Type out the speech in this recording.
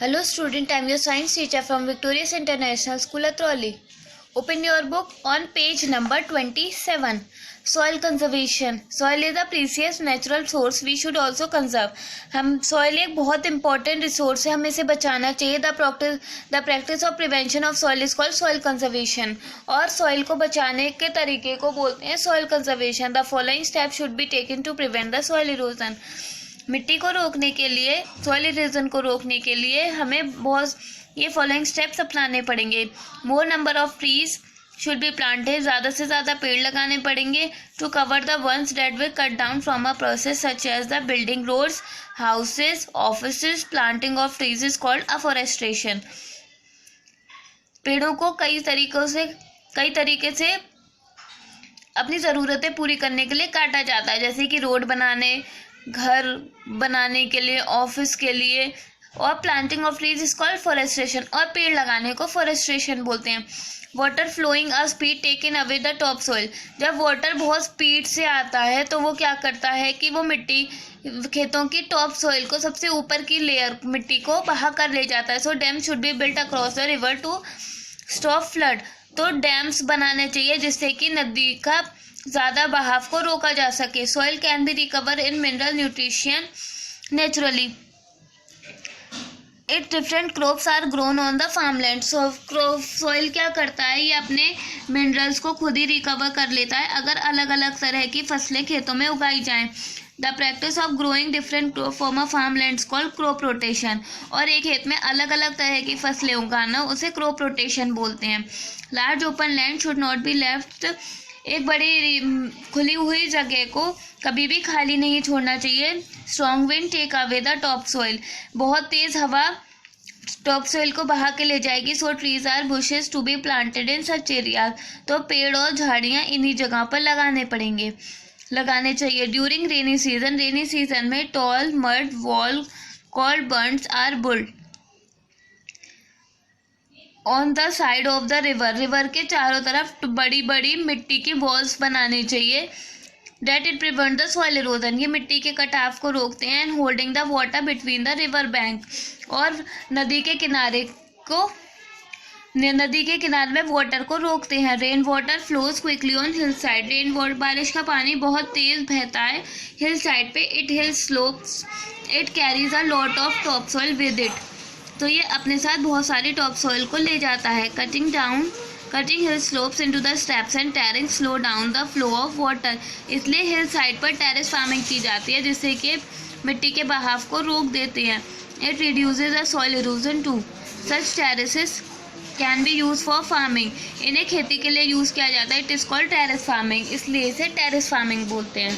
Hello student, I am your science teacher from Victorious International School Atroli. Open your book on page number 27. Soil conservation. Soil is a precious natural source we should also conserve. Soil एक बहुत important resource है, हमें इसे बचाना चाहिए. The practice of prevention of soil is called soil conservation. और soil को बचाने के तरीके को बोलते हैं soil conservation. The following steps should be taken to prevent the soil erosion. मिट्टी को रोकने के लिए, सॉइल इरोजन को रोकने के लिए हमें बहुत ये फॉलोइंग स्टेप्स अपनाने पड़ेंगे. More number of trees should be planted. ज़्यादा से ज़्यादा पेड़ लगाने पड़ेंगे. To cover the ones that will cut down from a process such as the building roads, houses, offices. Planting of trees is called afforestation. पेड़ों को कई तरीके से अपनी ज़रूरतें पूरी करने के लिए काटा जाता है, जैसे कि रोड बनाने, घर बनाने के लिए, ऑफिस के लिए. और planting of trees is called forestation. और पेड़ लगाने को फॉरेस्ट्रेशन बोलते हैं. Water flowing a speed taken away the top soil. जब वाटर बहुत स्पीड से आता है तो वो क्या करता है कि वो मिट्टी, खेतों की टॉप सॉइल को, सबसे ऊपर की लेयर मिट्टी को बहा कर ले जाता है. So dam should be built across the river to stop flood. तो डैम्स बनाने चाहिए जिससे कि नदी का ज़्यादा बहाव को रोका जा सके. Soil can be recover in mineral nutrition naturally. It different crops are grown on the farmland. Soil क्या करता है, ये अपने मिनरल्स को खुद ही रिकवर कर लेता है अगर अलग अलग तरह की फसलें खेतों में उगाई जाएं. The practice of growing different crop form of farmlands called crop rotation. और एक खेत में अलग अलग तरह की फसलें उगाना, उसे क्रॉप रोटेशन बोलते हैं. Large open land should not be left. एक बड़ी खुली हुई जगह को कभी भी खाली नहीं छोड़ना चाहिए. Strong wind take away the top soil. बहुत तेज हवा टॉप सॉइल को बहा के ले जाएगी. So trees are bushes to be planted in such areas. तो पेड़ और झाड़ियाँ इन्हीं जगह पर लगाने चाहिए. ड्यूरिंग रेनी सीजन में tall mud wall called burns are built on the side of the river के चारों तरफ बड़ी बड़ी मिट्टी की वॉल्स बनानी चाहिए. That it prevent the soil erosion. ये मिट्टी के कटाव को रोकते हैं. And holding the water between the river bank. और नदी के किनारे में वाटर को रोकते हैं. Rain water flows quickly on hill side. बारिश का पानी बहुत तेज बहता है हिल साइड पे. It hill slopes. It carries a lot of top soil with it. तो ये अपने साथ बहुत सारी टॉप सॉइल को ले जाता है. Cutting hill slopes into the steps and terrace slow down the flow of water. इसलिए हिल साइड पर टेरेस फार्मिंग की जाती है जिससे कि मिट्टी के बहाव को रोक देते हैं. It reduces the soil erosion too. Such terraces can be use for farming. इन्हें खेती के लिए यूज़ किया जाता है. It is called terrace farming. इसलिए इसे टेरेस फार्मिंग बोलते हैं.